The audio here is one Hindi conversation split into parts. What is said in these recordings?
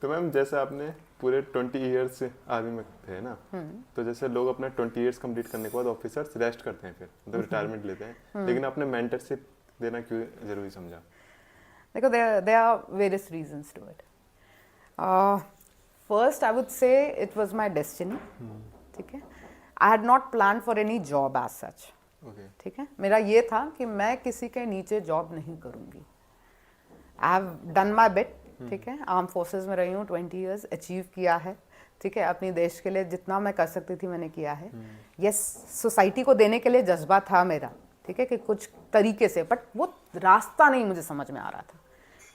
तो मैम जैसे आपने पूरे 20 ईयर्स आर्मी में थे ना, तो जैसे लोग अपना 20 ईयर्स कंप्लीट करने के बाद ऑफिसर्स रेस्ट करते हैं, फिर मतलब रिटायरमेंट लेते हैं, लेकिन आपने मेंटरशिप देना क्यों जरूरी समझा? देखो, there are various reasons to it. First, I would say it was my destiny. ठीक है, I had not planned for any job as such. ठीक है, मेरा ये था कि मैं किसी के नीचे जॉब नहीं करूँगी. I have done my bit. ठीक है, आर्म फोर्सेस में रही हूँ 20 years, अचीव किया है. ठीक है, अपने देश के लिए जितना मैं कर सकती थी मैंने किया है. यस, सोसाइटी को देने के लिए जज्बा था मेरा, ठीक है, कि कुछ तरीके से, बट वो रास्ता नहीं मुझे समझ में आ रहा था.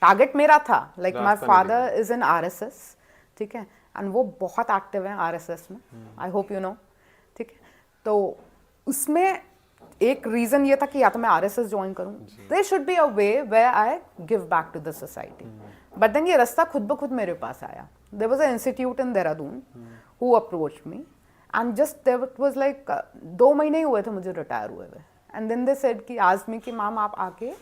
टारगेट मेरा था, like my father is in RSS, ठीक है, एंड वो बहुत एक्टिव है RSS में, आई होप यू नो. ठीक है, तो उसमें एक रीजन ये था कि या तो मैं RSS ज्वाइन करूं, there should be a way where I give back to the society. But then ये रास्ता खुद ब खुद मेरे पास आया. There was a institute in Dehradun who approached me, and just there was like 2 महीने ही हुए थे मुझे रिटायर हुए हुए. एंड देन दे सेड कि आज मी कि मैम आप आके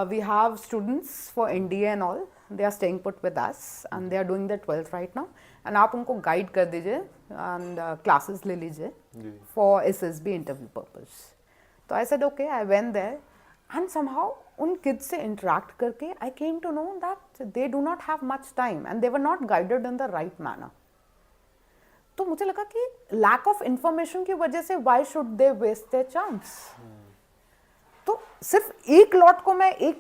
we have students for India and all, they are staying put with us and they are doing their 12th right now, and आप उनको guide कर दीजिए and classes ले लीजिए for SSB interview purpose. तो I said okay, I went there and somehow उन kids से interact करके I came to know that they do not have much time and they were not guided in the right manner. तो मुझे लगा कि lack of information की वजह से why should they waste their chance? तो सिर्फ एक लॉट को मैं एक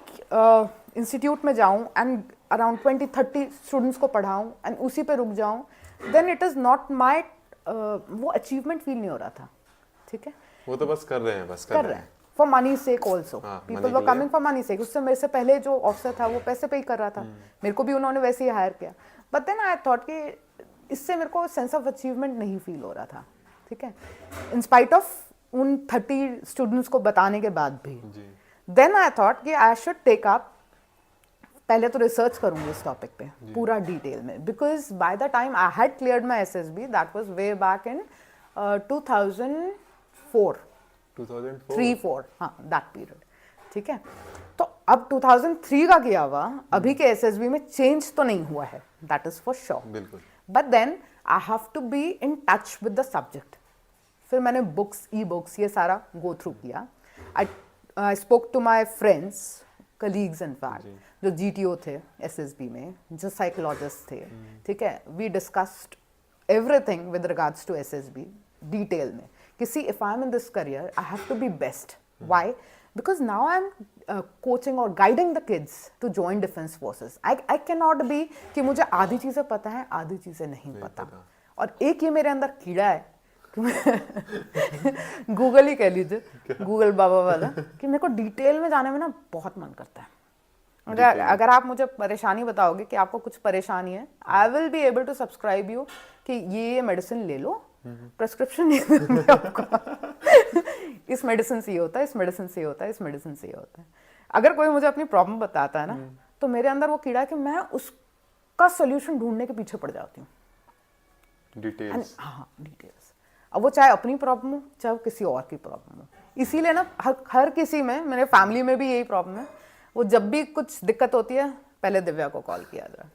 इंस्टीट्यूट में जाऊं एंड अराउंड 20-30 स्टूडेंट्स को पढ़ाऊं एंड उसी पे रुक जाऊं, then it is not my, वो अचीवमेंट फील नहीं हो रहा था. ठीक है, वो तो बस कर रहे हैं, बस कर रहे हैं for money sake also. People were coming for money sake. उससे मेरे से पहले जो ऑफिसर था वो पैसे पे ही कर रहा था, मेरे को भी उन्होंने वैसे ही हायर किया. बट देन आई थॉट कि इससे मेरे को सेंस ऑफ अचीवमेंट नहीं फील हो रहा था. ठीक है, इन स्पाइट ऑफ उन 30 स्टूडेंट्स को बताने के बाद भी. देन आई थॉट कि आई शुड टेक अप, पहले तो रिसर्च करूंगी इस टॉपिक पे पूरा डिटेल में, because by the time I had cleared my SSB, that was way back in 2004 3-4, हाँ दैट पीरियड. ठीक है, तो अब 2003 का किया हुआ अभी के SSB में चेंज तो नहीं हुआ है, that is for sure. But then I have to be in touch with the subject. फिर मैंने बुक्स, ई-बुक्स, ये सारा गो थ्रू किया. I spoke to my friends, colleagues in fact, जो GTO थे SSB में, जो साइकोलॉजिस्ट थे. ठीक है, we discussed everything with regards to SSB detail में, कि see if I am in this career I have to be best. Why? Because now I am coaching और guiding the kids to join defence forces. I can not be कि मुझे आधी चीज़ें पता है, आधी चीज़ें नहीं पता. और एक ये मेरे अंदर कीड़ा है, गूगल ही कह लीजिए, गूगल बाबा वाला, कि मेरे को डिटेल में जाने में ना बहुत मन करता है. अगर आप मुझे परेशानी बताओगे कि आपको कुछ परेशानी है, I will be able to subscribe you कि ये मेडिसिन ले लो, प्रेस्क्रिप्शन नहीं दूंगी आपको. इस मेडिसिन से ये होता है, इस मेडिसिन से ये होता है, इस मेडिसिन से ये होता है. अगर कोई मुझे अपनी प्रॉब्लम बताता है ना, तो मेरे अंदर वो कीड़ा है कि मैं उसका सोल्यूशन ढूंढने के पीछे पड़ जाती हूँ. डिटेल्स, हाँ डिटेल्स. अब वो चाहे अपनी प्रॉब्लम हो, चाहे वो किसी और की प्रॉब्लम हो. इसीलिए ना हर किसी में, मेरे फैमिली में भी यही प्रॉब्लम है, वो जब भी कुछ दिक्कत होती है पहले दिव्या को कॉल किया जाए,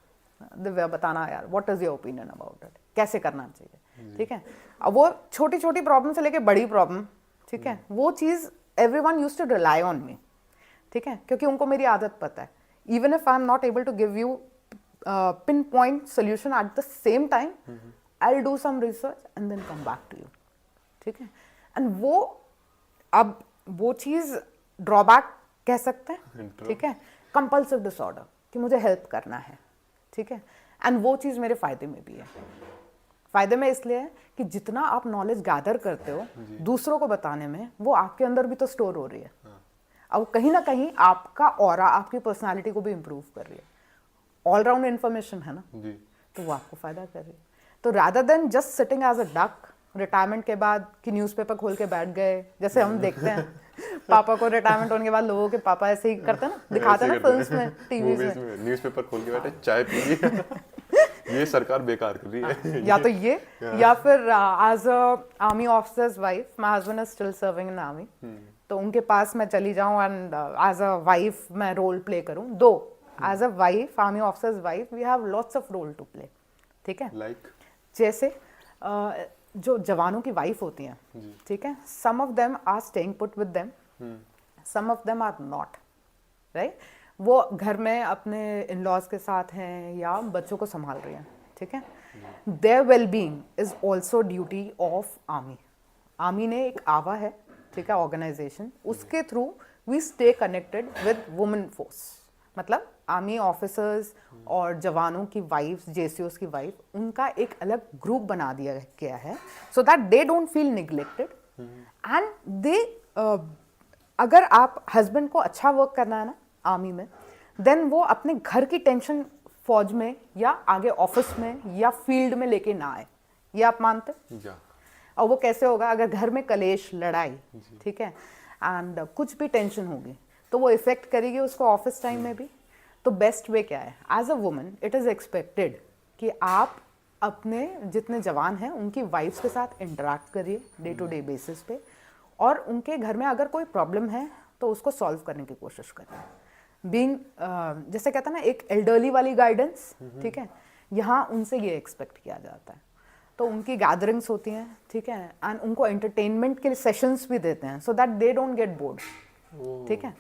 दिव्या बताना यार what is your opinion about it, कैसे करना चाहिए. ठीक है, अब वो छोटी छोटी प्रॉब्लम से लेके बड़ी प्रॉब्लम, ठीक है, वो चीज़ everyone used to rely on me. ठीक है, क्योंकि उनको मेरी आदत पता है. Even if I am not able to give you pin point solution at the same time, I'll do some research and then come back to you. ठीक है, एंड वो अब वो चीज़ ड्रॉबैक कह सकते हैं. ठीक है, कंपल्सिव डिसऑर्डर, कि मुझे हेल्प करना है. ठीक है, एंड वो चीज़ मेरे फायदे में भी है. फायदे में इसलिए है कि जितना आप नॉलेज गैदर करते हो दूसरों को बताने में, वो आपके अंदर भी तो स्टोर हो रही है. अब कहीं ना कहीं आपका ऑरा, आपकी पर्सनालिटी को भी इम्प्रूव कर रही है. ऑलराउंड इन्फॉर्मेशन है ना, तो वो आपको फायदा कर रही है. तो rather than just sitting as a duck, retirement के बाद कि न्यूज़पेपर खोल के बैठ गए, जैसे हम देखते हैं पापा को रिटायरमेंट होने के बाद लोगों के पापा ऐसे ही करते हैं ना, दिखाते हैं ना फिल्म्स में, टीवीज में, न्यूज़पेपर खोल के बैठे, चाय पी ली, ये सरकार बेकार कर रही है. या तो ये, या फिर as a army officer's wife, my husband is still serving in army, तो उनके पास मैं चली जाऊं एंड एज अ वाइफ मैं रोल प्ले करूं. Though as a wife, army officer's wife, we have lots of role to play, ठीक है। लाइक जैसे जो जवानों की वाइफ होती हैं, ठीक है, some of them are staying put with them, some of them are not, right. वो घर में अपने इन लॉज के साथ हैं या बच्चों को संभाल रही हैं, ठीक है। Their well being is also duty of army. Army ने एक आवा है, ठीक है, ऑर्गेनाइजेशन, उसके through we stay connected with women force. मतलब आर्मी ऑफिसर्स और जवानों की वाइफ्स, जेसीओस की वाइफ, उनका एक अलग ग्रुप बना दिया गया है so that they don't feel neglected and they, अगर आप हस्बैंड को अच्छा वर्क करना है ना आर्मी में, देन वो अपने घर की टेंशन फौज में या आगे ऑफिस में या फील्ड में लेके ना आए। ये आप मानते? और वो कैसे होगा? अगर घर में कलेश, लड़ाई, ठीक है, एंड कुछ भी टेंशन होगी तो वो इफेक्ट करेगी उसको ऑफिस टाइम में भी। तो बेस्ट वे क्या है? As a woman it is expected कि आप अपने जितने जवान हैं उनकी वाइफ्स के साथ इंटरेक्ट करिए डे टू डे बेसिस पे, और उनके घर में अगर कोई प्रॉब्लम है तो उसको सॉल्व करने की कोशिश करिए। बीइंग जैसे कहता है ना, एक एल्डरली वाली गाइडेंस, ठीक है, यहाँ उनसे ये एक्सपेक्ट किया जाता है। तो उनकी गैदरिंग्स होती हैं, ठीक है, एंड उनको एंटरटेनमेंट के सेशंस भी देते हैं सो that they don't get bored, ठीक है।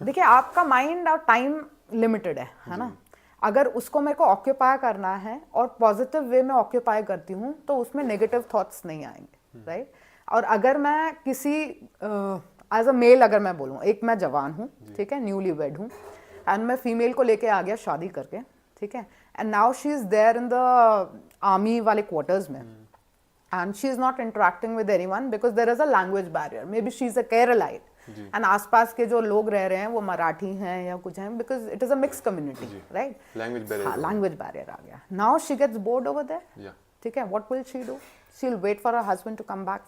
देखिए, आपका माइंड और टाइम लिमिटेड है ना। अगर उसको मेरे को ऑक्यूपाई करना है और पॉजिटिव वे में ऑक्यूपाई करती हूँ तो उसमें नेगेटिव थॉट्स नहीं आएंगे, राइट। और अगर मैं किसी एज अ मेल अगर मैं बोलूँ, एक मैं जवान हूँ, ठीक है, न्यूली वेड हूँ, एंड मैं फीमेल को लेके आ गया शादी करके, ठीक है, and now she is there in the army वाले क्वार्टर्स में, and she is not interacting with anyone because there is a language barrier. Maybe she is a Keralite and आसपास के जो लोग रह रहे हैं वो मराठी हैं या कुछ हैं, because it is a mix community, right. Language barrier आ गया। Now she gets bored over there, ठीक है, what will she do? She will wait for her husband to come back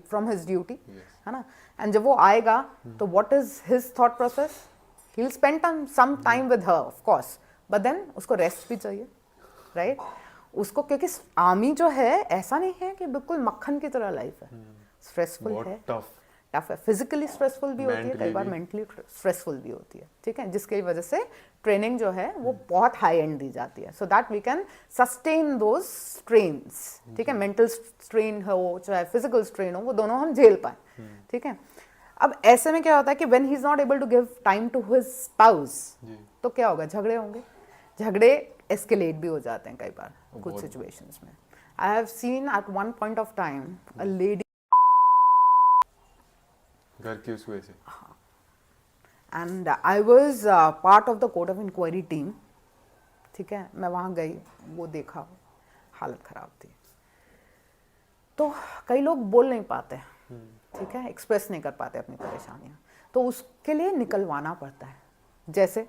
from his duty, है ना। एंड जब वो आएगा तो what is his thought process? He will spend some time with her of course, but then उसको रेस्ट भी चाहिए, राइट। उसको, क्योंकि आर्मी जो है ऐसा नहीं है कि बिल्कुल मक्खन की तरह लाइफ है, स्ट्रेसफुल है, टफ है, फिजिकली स्ट्रेसफुल भी होती है, कई बार मेंटली स्ट्रेसफुल भी होती है, ठीक है, जिसकी वजह से ट्रेनिंग जो है वो बहुत हाई एंड दी जाती है so that we can sustain those strains, ठीक है। मेंटल स्ट्रेन हो चाहे फिजिकल स्ट्रेन हो, वो दोनों हम झेल पाए, ठीक है। अब ऐसे में क्या होता है कि when he is not able to give time to his spouse, तो क्या होगा? झगड़े होंगे, झगड़े एस्केलेट भी हो जाते हैं कई बार कुछ सिचुएशंस में। I have seen at one point of time a lady, घर की उस वजह से, and I was part of the court of inquiry team, ठीक है। मैं वहाँ गई, वो देखा, हालत ख़राब थी। तो कई लोग बोल नहीं पाते, ठीक है, एक्सप्रेस नहीं कर पाते अपनी परेशानियाँ, तो उसके लिए निकलवाना पड़ता है। जैसे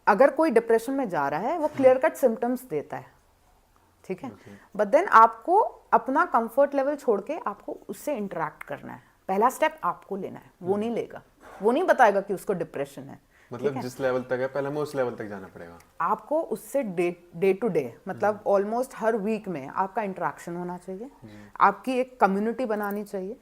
अगर कोई डिप्रेशन में जा रहा है, वो क्लियर कट सिम्टम्स देता है, ठीक है, बट देन आपको अपना कंफर्ट लेवल छोड़ के आपको उससे इंटरेक्ट करना है। पहला स्टेप आपको लेना है, वो नहीं लेगा, वो नहीं बताएगा कि उसको डिप्रेशन है। मतलब जिस लेवल तक है पहले हमें उस लेवल तक जाना पड़ेगा। आपको उससे डे टू डे, मतलब ऑलमोस्ट हर वीक में आपका इंटरेक्शन होना चाहिए, आपकी एक कम्युनिटी बनानी चाहिए,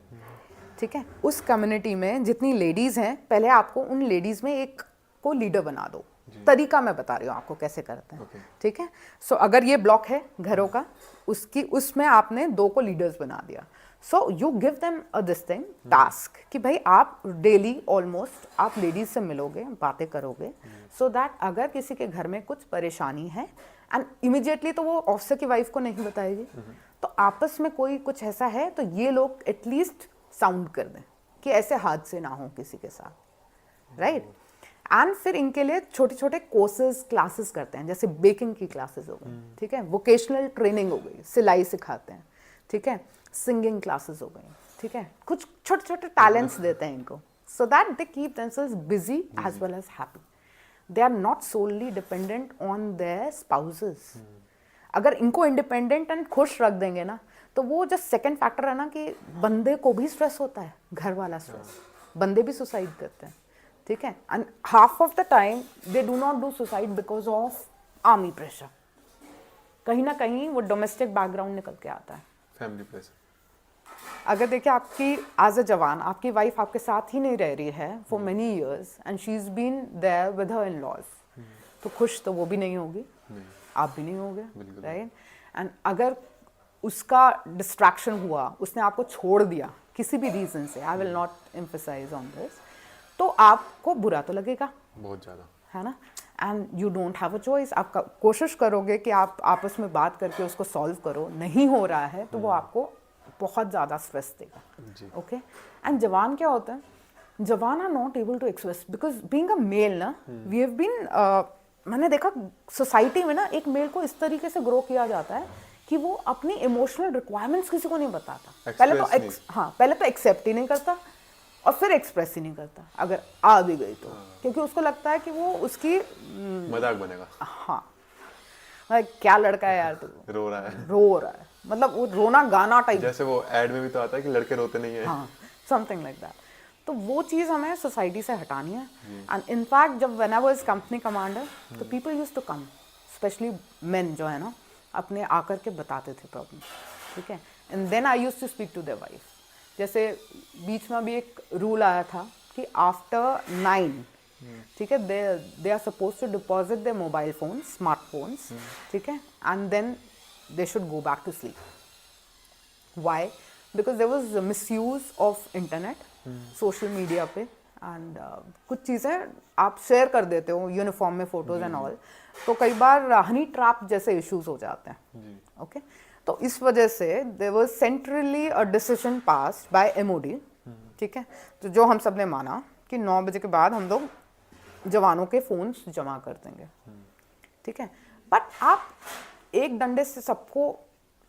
ठीक है। उस कम्युनिटी में जितनी लेडीज़ हैं, पहले आपको उन लेडीज़ में एक को लीडर बना दो। तरीका मैं बता रही हूँ आपको कैसे करते हैं, ठीक है। सो अगर ये ब्लॉक है घरों का, उसमें आपने 2 को लीडर्स बना दिया। So you give them a this thing task कि भाई आप डेली ऑलमोस्ट आप लेडीज से मिलोगे, बातें करोगे, सो दैट अगर किसी के घर में कुछ परेशानी है, एंड इमीडिएटली तो वो ऑफिसर की वाइफ को नहीं बताएगी, तो आपस में कोई कुछ ऐसा है तो ये लोग एटलीस्ट साउंड कर दें कि ऐसे हादसे ना हो किसी के साथ, राइट। एंड फिर इनके लिए छोटे छोटे कोर्सेज, क्लासेस करते हैं, जैसे बेकिंग की क्लासेस हो गई, ठीक है, वोकेशनल ट्रेनिंग हो गई, सिलाई सिखाते हैं, ठीक है, सिंगिंग क्लासेस हो गई, ठीक है, कुछ छोटे छोटे टैलेंट्स देते हैं इनको, so that they keep themselves busy as well as happy. They are not solely dependent on their spouses. अगर इनको इंडिपेंडेंट एंड खुश रख देंगे ना, तो वो जो सेकंड फैक्टर है ना कि बंदे को भी स्ट्रेस होता है, घर वाला स्ट्रेस, बंदे भी सुसाइड करते हैं, ठीक है, and half of the time they do not do suicide because of army pressure. कहीं ना कहीं वो डोमेस्टिक बैकग्राउंड निकल के आता है, फैमिली प्रेशर। अगर देखिए आपकी एज अ जवान आपकी वाइफ आपके साथ ही नहीं रह रही है for many years and she is been there with her in laws, तो खुश तो वो भी नहीं होगी, आप भी नहीं होगे, राइट? एंड अगर उसका डिस्ट्रैक्शन हुआ, उसने आपको छोड़ दिया किसी भी रीजन से, I will not emphasise on this, तो आपको बुरा तो लगेगा बहुत ज़्यादा, है ना? And you don't have a choice. आप कोशिश करोगे कि आप आपस में बात करके उसको सॉल्व करो, नहीं हो रहा है तो वो आपको बहुत ज़्यादा स्ट्रेस देगा, ओके? एंड जवान क्या होता है, जवान are not able to express, because being a male ना, वी हैव बीन, मैंने देखा सोसाइटी में ना एक मेल को इस तरीके से ग्रो किया जाता है कि वो अपनी इमोशनल रिक्वायरमेंट्स किसी को नहीं बताता। पहले तो एक्सेप्ट ही नहीं करता और फिर एक्सप्रेस ही नहीं करता अगर आ भी गई तो, क्योंकि उसको लगता है कि वो उसकी मजाक बनेगा। हाँ, क्या लड़का है यार, तू रो रहा है, मतलब वो रोना गाना टाइप, जैसे वो एड में भी तो आता है कि लड़के रोते नहीं है। हाँ, समथिंग लाइक दैट। तो वो चीज़ हमें सोसाइटी से हटानी है। एंड इनफैक्ट जब when I was company commander, तो people used to come, specially men जो है ना, अपने आकर के बताते थे प्रॉब्लम, ठीक है? And then I used to speak to their wife. जैसे बीच में भी एक रूल आया था कि आफ्टर 9, ठीक है, they are suppose to deposit their mobile phone, smartphones, ठीक है, and then they should go back to sleep. Why? Because there was misuse of internet, social media पे, एंड कुछ चीज़ें आप शेयर कर देते हो यूनिफॉर्म में, फोटोज एंड ऑल, तो कई बार हनी ट्रैप जैसे इश्यूज हो जाते हैं, ओके? तो इस वजह से there was centrally a decision passed by MOD, ठीक है, तो जो हम सब ने माना कि 9 बजे के बाद हम लोग जवानों के फोन्स जमा कर देंगे, ठीक है? बट आप एक डंडे से सबको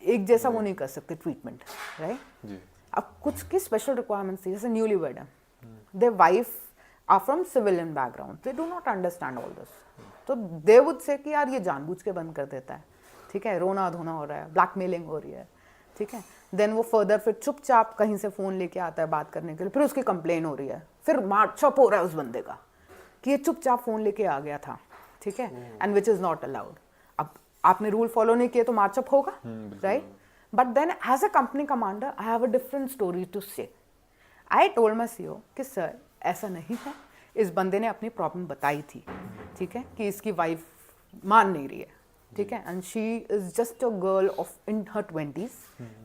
एक जैसा वो नहीं कर सकते ट्रीटमेंट, राइट? अब कुछ की स्पेशल रिक्वायरमेंट्स थी, जैसे न्यूली वेड है, their wife are from civilian background, they do not understand all this, तो दे वुड से कि यार ये जानबूझ के बंद कर देता है, ठीक है, रोना धोना हो रहा है, ब्लैकमेलिंग हो रही है, ठीक है? देन वो फर्दर फिर चुपचाप कहीं से फ़ोन लेके आता है बात करने के लिए, फिर उसकी कंप्लेन हो रही है, फिर मार्चअप हो रहा है उस बंदे का कि ये चुपचाप फ़ोन लेके आ गया था, ठीक है, and which is not allowed. अब आपने रूल फॉलो नहीं किए तो मार्चअप होगा, right? But then as a company commander I have a different story to say. I told my CEO कि सर ऐसा नहीं है, इस बंदे ने अपनी प्रॉब्लम बताई थी, ठीक है, कि इसकी वाइफ मान नहीं रही है, ठीक है, and she is just a girl of in her 20s,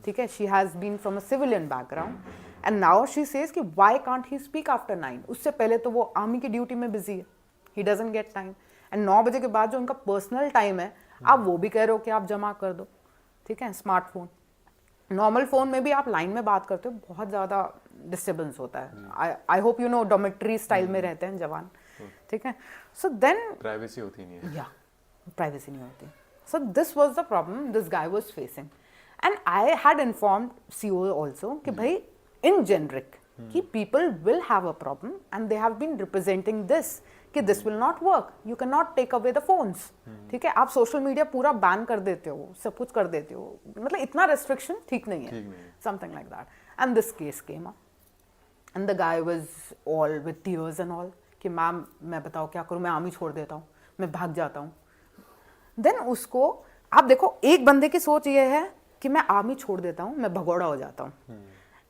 ठीक है, she has been from a civilian background, and now she says कि why can't he speak after 9? उससे पहले तो वो आर्मी की ड्यूटी में बिजी है, he doesn't get time, and 9 बजे के बाद जो उनका पर्सनल टाइम है, आप वो भी कह रहे हो कि आप जमा कर दो, ठीक है? स्मार्टफोन, नॉर्मल फ़ोन में भी आप लाइन में बात करते हो, बहुत ज़्यादा डिस्टर्बेंस होता है। I hope you know dormitory style में रहते हैं जवान, ठीक है? सो देन प्राइवेसी होती नहीं है, या प्राइवेसी नहीं होती। So this was the problem this guy was facing, and I had informed CEO also कि भाई इन जेनरिक कि people will have a problem and they have been representing this कि this will not work, you can not take away the phones, ठीक है? आप सोशल मीडिया पूरा बैन कर देते हो, सब कुछ कर देते हो, मतलब इतना रेस्ट्रिक्शन ठीक नहीं है, something like that. And this case came up and the guy was all with tears and all कि मैम मैं बताओ क्या करूं, मैं आर्मी छोड़ देता हूं, मैं भाग जाता हूं। देन उसको आप देखो, एक बंदे की सोच ये है कि मैं आर्मी छोड़ देता हूं, मैं भगोड़ा हो जाता हूं,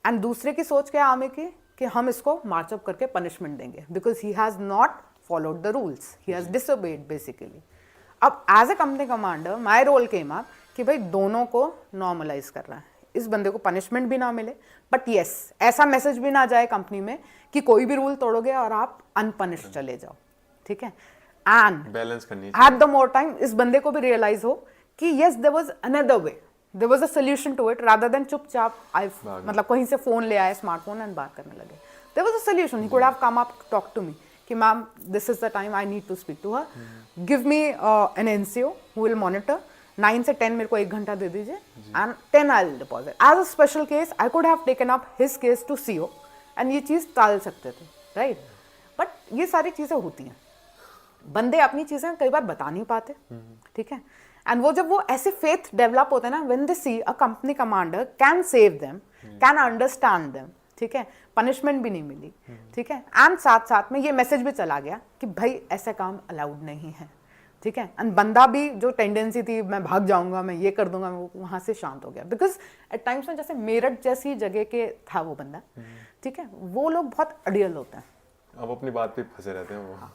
एंड दूसरे की सोच क्या है आर्मी की कि हम इसको मार्चअप करके पनिशमेंट देंगे because he has not followed the rules, he has disobeyed basically. अब as a company commander my role came up कि भाई दोनों को normalize कर रहा है, इस बंदे को punishment भी ना मिले, but yes ऐसा मैसेज भी ना जाए कंपनी में कि कोई भी रूल तोड़ोगे और आप अनपनिश्ड चले जाओ, ठीक है? एंड बैलेंस करनी एट द मोर टाइम इस बंदे को भी रियलाइज हो कि yes there was another way, there was a solution to it rather than चुपचाप मतलब कहीं से फोन ले आए, स्मार्टफोन, एंड बात करने लगे। there was a solution, he could have come up talk to me कि ma'am this is the time I need to speak to her, give me an NCO who will monitor, 9 से 10 मेरे को 1 घंटा दे दीजिए and 10 I will deposit. As a special case I could have taken up his case to CO and ये चीज़ टाल सकते थे, राइट? बट ये सारी चीज़ें होती हैं, बंदे अपनी चीज़ें कई बार बता नहीं पाते, ठीक है? एंड वो जब वो ऐसे फेथ डेवलप होते हैं ना, when they see a company commander can save them, can understand them, ठीक है, पनिशमेंट भी नहीं मिली, ठीक है, एंड साथ साथ में ये मैसेज भी चला गया कि भाई ऐसा काम अलाउड नहीं है, ठीक है, एंड बंदा भी जो टेंडेंसी थी मैं भाग जाऊंगा, मैं ये कर दूंगा, वो वहाँ से शांत हो गया। बिकॉज एट टाइम्स में जैसे मेरठ जैसी जगह के था वो बंदा, ठीक है, वो लोग बहुत अडियल होते हैं, अब अपनी बात पे फंसे रहते हैं वो।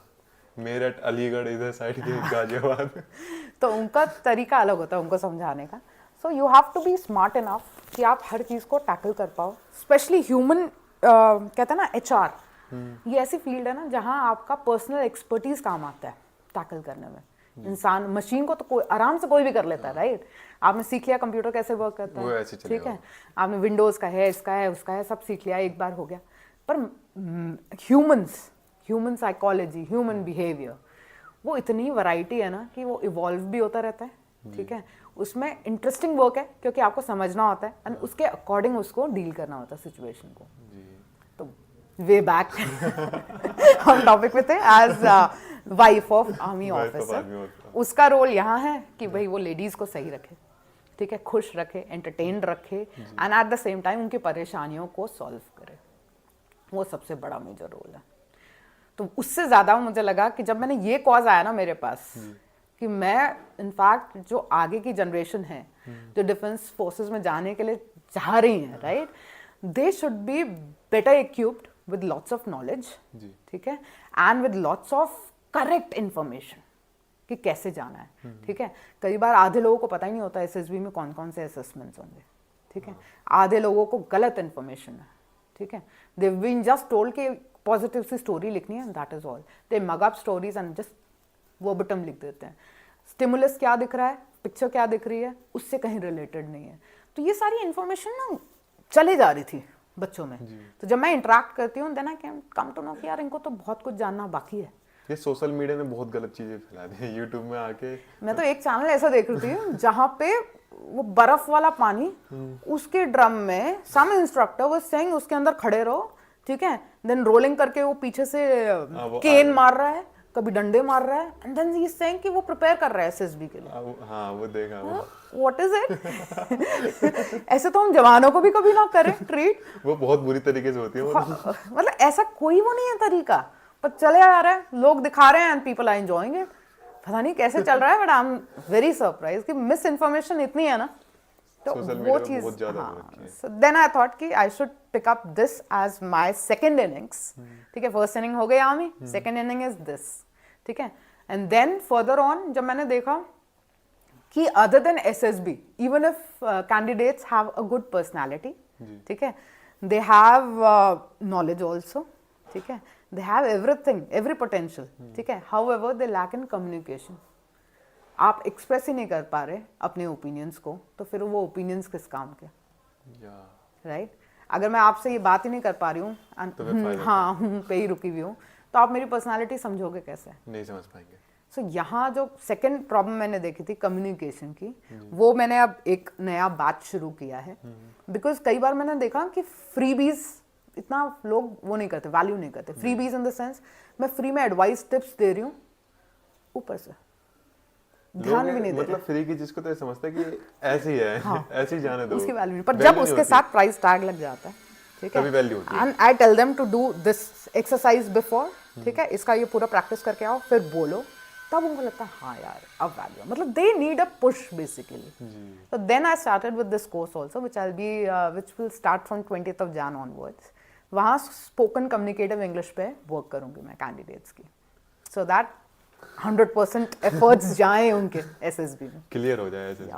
मेरठ, अलीगढ़, इधर साइड के गाजियाबाद। तो उनका तरीका अलग होता है उनको समझाने का। So you have to be smart enough कि आप हर चीज़ को टैकल कर पाओ, स्पेशली ह्यूमन कहते हैं ना HR, ये ऐसी फील्ड है ना जहाँ आपका पर्सनल एक्सपर्टीज काम आता है टैकल करने में। इंसान, मशीन को तो कोई आराम से कोई भी कर लेता है, राइट? आपने सीख लिया कंप्यूटर कैसे वर्क करता वो है, ऐसे ठीक चलेगा। है, आपने विंडोज़ का है, इसका है, उसका है, सब सीख लिया, एक बार हो गया। पर ह्यूमन साइकोलॉजी, ह्यूमन बिहेवियर, वो इतनी वैरायटी है ना कि वो इवॉल्व भी होता रहता है, ठीक है। उसमें इंटरेस्टिंग वर्क है क्योंकि आपको समझना होता है और उसके अकॉर्डिंग उसको डील करना होता है सिचुएशन को। तो वे बैक हम टॉपिक पे थे, as wife of army officer, उसका रोल यहाँ है कि भाई वो लेडीज को सही रखे, ठीक है, खुश रखे, एंटरटेन्ड रखे, and eight the same time उनकी परेशानियों को सॉल्व करे। वो सबसे बड़ा मेजर रोल है। तो उससे ज़्यादा मुझे लगा कि जब मैंने ये कॉज आया ना मेरे पास कि मैं इनफैक्ट जो आगे की जनरेशन है जो डिफेंस फोर्सेस में जाने के लिए चाह रही है, right, they should be better equipped with lots of knowledge, ठीक है, and with lots of correct information कि कैसे जाना है, ठीक है। कई बार आधे लोगों को पता ही नहीं होता SSB में कौन कौन से असेसमेंट्स होंगे, ठीक है। आधे लोगों को गलत इन्फॉर्मेशन है, ठीक है, दे बीन जस्ट टोल्ड कि पॉजिटिव सी स्टोरी लिखनी है, that is all. They mug up stories and just verbatim लिख देते हैं। स्टिमुलस क्या दिख रहा है, पिक्चर क्या दिख रही है, उससे कहीं रिलेटेड नहीं है। तो ये सारी इन्फॉर्मेशन ना चली जा रही थी बच्चों में। तो जब मैं इंटरेक्ट करती हूँ then I can come to know कि यार इनको तो बहुत कुछ जानना बाकी है। ये सोशल मीडिया ने बहुत गलत चीजें फैला दी है। यूट्यूब में आके मैं तो एक चैनल ऐसा देख रही थी जहाँ पे वो बर्फ वाला पानी उसके ड्रम में सम इंस्ट्रक्टर वो सेइंग उसके अंदर खड़े रहो, ठीक है, देन रोलिंग करके वो पीछे से केन मार रहा है, कभी डंडे मार रहा है, and then he is saying कि वो प्रिपेयर कर रहा है SSB के लिए। हाँ वो देखा वो। What is it? ऐसे तो हम जवानों को भी कभी ना करें ट्रीट। वो बहुत बुरी तरीके से होती है वो। मतलब ऐसा कोई वो नहीं है तरीका, पर चले आ रहा है, लोग दिखा रहे हैं and people are enjoying it. पता नहीं कैसे चल रहा है, but I am very surprise कि मिस इन्फॉर्मेशन इतनी है ना, तो वो चीज। सो देन आई थॉट कि I should pick up this as my second innings, ठीक है। फर्स्ट इनिंग हो गई army, second inning is this, ठीक है। एंड देन फर्दर ऑन जब मैंने देखा कि other than SSB, even if candidates have a good personality, ठीक है, दे हैव नॉलेज ऑल्सो, ठीक है, they have everything, every potential, ठीक है, however they lack in communication। आप एक्सप्रेस ही नहीं कर पा रहे अपने ओपिनियंस को, तो फिर वो ओपिनियंस किस काम के, राइट? अगर मैं आपसे ये बात ही नहीं कर पा रही हूँ तो हाँ पे ही रुकी हुई हूँ, तो आप मेरी पर्सनालिटी समझोगे कैसे? नहीं समझ पाएंगे। सो यहाँ जो सेकंड प्रॉब्लम मैंने देखी थी कम्युनिकेशन की, वो मैंने अब एक नया बैच शुरू किया है, बिकॉज कई बार मैंने देखा कि फ्रीबीज इतना लोग वो नहीं करते, वैल्यू नहीं करते। फ्रीबीज इन द सेंस मैं फ्री में एडवाइस टिप्स दे रही हूँ, ऊपर से ध्यान भी नहीं दे, मतलब फ्री की चीज को तो ये समझता है कि ऐसी है, हाँ, ऐसी जाने दो, उसकी वैल्यू नहीं। पर जब उसके साथ प्राइस टैग लग जाता है, ठीक है, तभी वैल्यू होती है। And I tell them to do this exercise before, ठीक है, इसका ये पूरा प्रैक्टिस करके आओ, फिर बोलो, तब उनको लगता है हाँ यार अब वैल्यू, मतलब they need a push basically. So then I started with this course also, which will start from 20th of Jan onwards. वहाँ स्पोकन कम्युनिकेटिव इंग्लिश पे वर्क करूँगी मैं कैंडिडेट्स की, सो दैट 100% एफर्ट्स जाएं उनके SSB में, क्लियर हो जाए SSB।